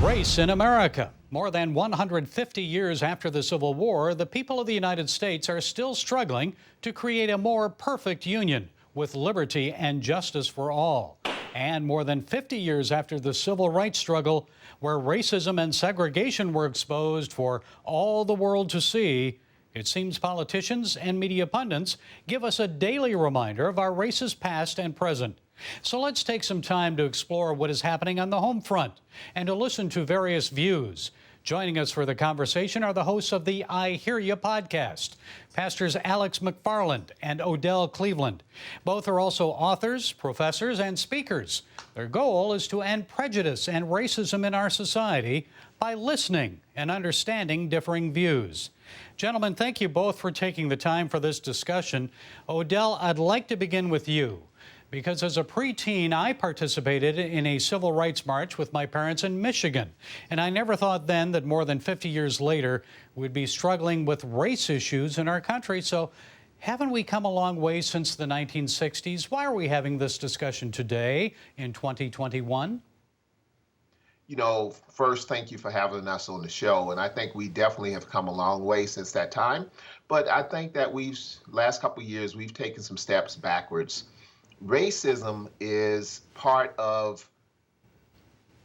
Race in America. More than 150 years after the Civil War, the people of the United States are still struggling to create a more perfect union with liberty and justice for all. And more than 50 years after the civil rights struggle, where racism and segregation were exposed for all the world to see, it seems politicians and media pundits give us a daily reminder of our racist past and present. So let's take some time to explore what is happening on the home front and to listen to various views. Joining us for the conversation are the hosts of the I Hear Ya podcast, Pastors Alex McFarland and Odell Cleveland. Both are also authors, professors, and speakers. Their goal is to end prejudice and racism in our society by listening and understanding differing views. Gentlemen, thank you both for taking the time for this discussion. Odell, I'd like to begin with you, because as a preteen, I participated in a civil rights march with my parents in Michigan. And I never thought then that more than 50 years later, we'd be struggling with race issues in our country. So haven't we come a long way since the 1960s? Why are we having this discussion today in 2021? You know, first, thank you for having us on the show. And I think we definitely have come a long way since that time. But I think that last couple of years, we've taken some steps backwards. Racism is part of,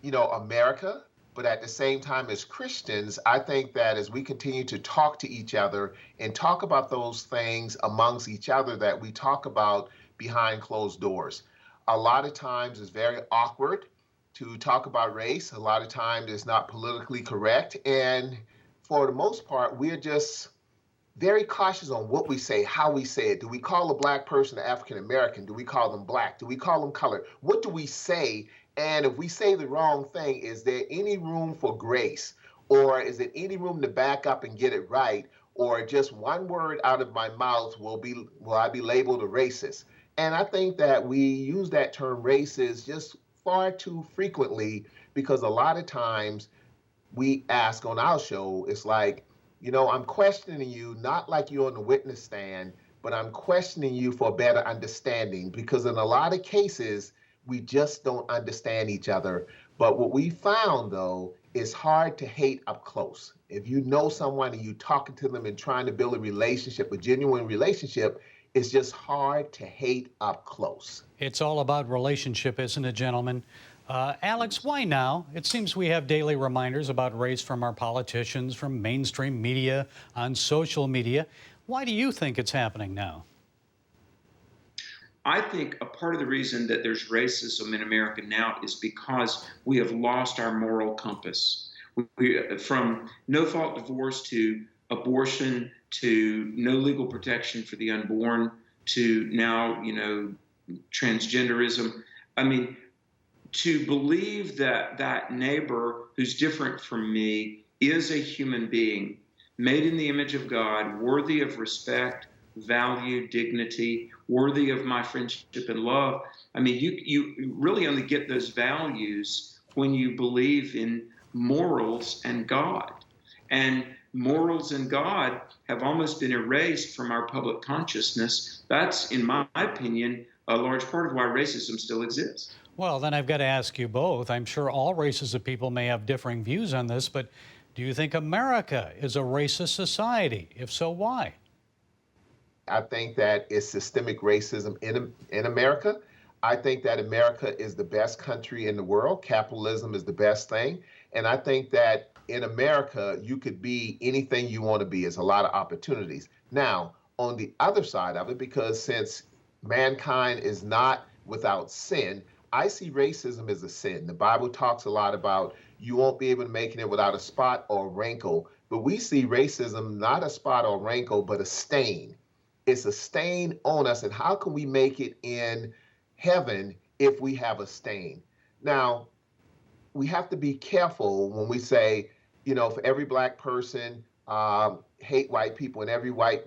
America, but at the same time as Christians, I think that as we continue to talk to each other and talk about those things amongst each other that we talk about behind closed doors, a lot of times it's very awkward to talk about race. A lot of times it's not politically correct. And for the most part, we're just very cautious on what we say, how we say it. Do we call a black person an African American? Do we call them black? Do we call them colored? What do we say? And if we say the wrong thing, is there any room for grace? Or is there any room to back up and get it right? Or just one word out of my mouth will I be labeled a racist? And I think that we use that term racist just far too frequently, because a lot of times we ask on our show, it's like, I'm questioning you, not like you're on the witness stand, but I'm questioning you for a better understanding, because in a lot of cases, we just don't understand each other. But what we found, though, is hard to hate up close. If you know someone and you're talking to them and trying to build a relationship, a genuine relationship, it's just hard to hate up close. It's all about relationship, isn't it, gentlemen? Alex, why now? It seems we have daily reminders about race from our politicians, from mainstream media, on social media. Why do you think it's happening now? I think a part of the reason that there's racism in America now is because we have lost our moral compass. From no-fault divorce to abortion to no legal protection for the unborn to now, transgenderism. I mean, to believe that neighbor who's different from me is a human being, made in the image of God, worthy of respect, value, dignity, worthy of my friendship and love. I mean, you really only get those values when you believe in morals and God. And morals and God have almost been erased from our public consciousness. That's, in my opinion, a large part of why racism still exists. Well, then I've got to ask you both. I'm sure all races of people may have differing views on this, but do you think America is a racist society? If so, why? I think that it's systemic racism in America. I think that America is the best country in the world. Capitalism is the best thing. And I think that in America, you could be anything you want to be. There's a lot of opportunities. Now, on the other side of it, because since mankind is not without sin, I see racism as a sin. The Bible talks a lot about you won't be able to make it without a spot or a wrinkle. But we see racism not a spot or wrinkle, but a stain. It's a stain on us. And how can we make it in heaven if we have a stain? Now, we have to be careful when we say, for every black person hate white people and every white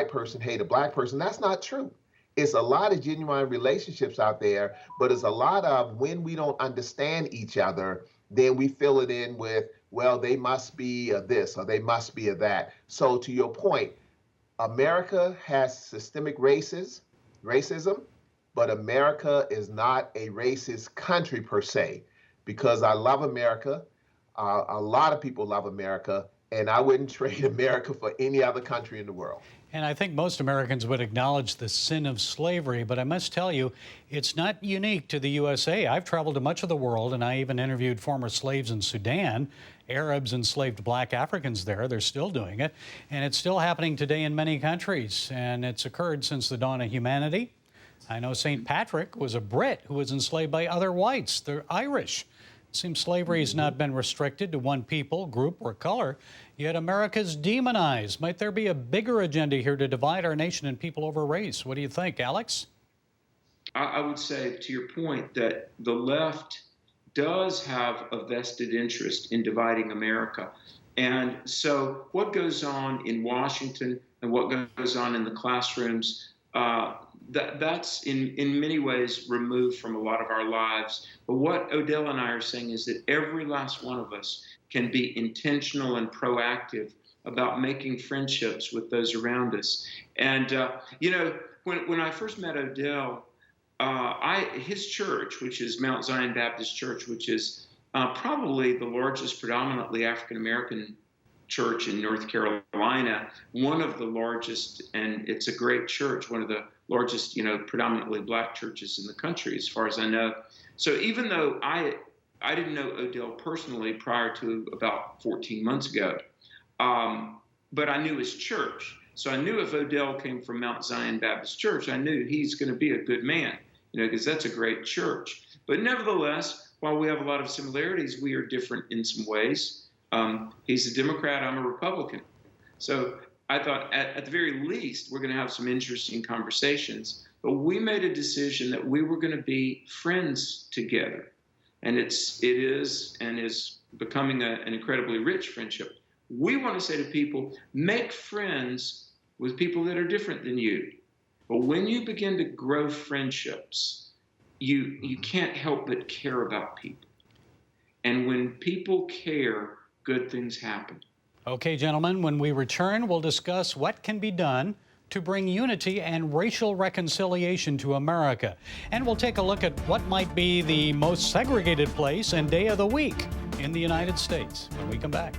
person hate a black person. That's not true. It's a lot of genuine relationships out there, but it's a lot of when we don't understand each other, then we fill it in with, well, they must be a this or they must be a that. So to your point, America has systemic racism, but America is not a racist country per se, because I love America. A lot of people love America, and I wouldn't trade America for any other country in the world. And I think most Americans would acknowledge the sin of slavery, but I must tell you, it's not unique to the USA. I've traveled to much of the world, and I even interviewed former slaves in Sudan. Arabs enslaved black Africans there. They're still doing it, and it's still happening today in many countries, and it's occurred since the dawn of humanity. I know St. Patrick was a Brit who was enslaved by other whites. They're Irish. It seems slavery has not been restricted to one people, group, or color, yet America's demonized. Might there be a bigger agenda here to divide our nation and people over race? What do you think, Alex? I would say, to your point, that the left does have a vested interest in dividing America. And so what goes on in Washington and what goes on in the classrooms, that's in many ways removed from a lot of our lives. But what Odell and I are saying is that every last one of us can be intentional and proactive about making friendships with those around us. And, when I first met Odell, his church, which is Mount Zion Baptist Church, which is probably the largest predominantly African-American church in North Carolina, one of the largest, and it's a great church, one of the largest, predominantly black churches in the country, as far as I know. So even though I didn't know Odell personally prior to about 14 months ago, but I knew his church. So I knew if Odell came from Mount Zion Baptist Church, I knew he's going to be a good man, because that's a great church. But nevertheless, while we have a lot of similarities, we are different in some ways. He's a Democrat, I'm a Republican. So I thought at the very least, we're going to have some interesting conversations. But we made a decision that we were going to be friends together. And it is becoming an incredibly rich friendship. We want to say to people, make friends with people that are different than you. But when you begin to grow friendships, you can't help but care about people. And when people care, good things happen. Okay, gentlemen, when we return, we'll discuss what can be done to bring unity and racial reconciliation to America. And we'll take a look at what might be the most segregated place and day of the week in the United States when we come back.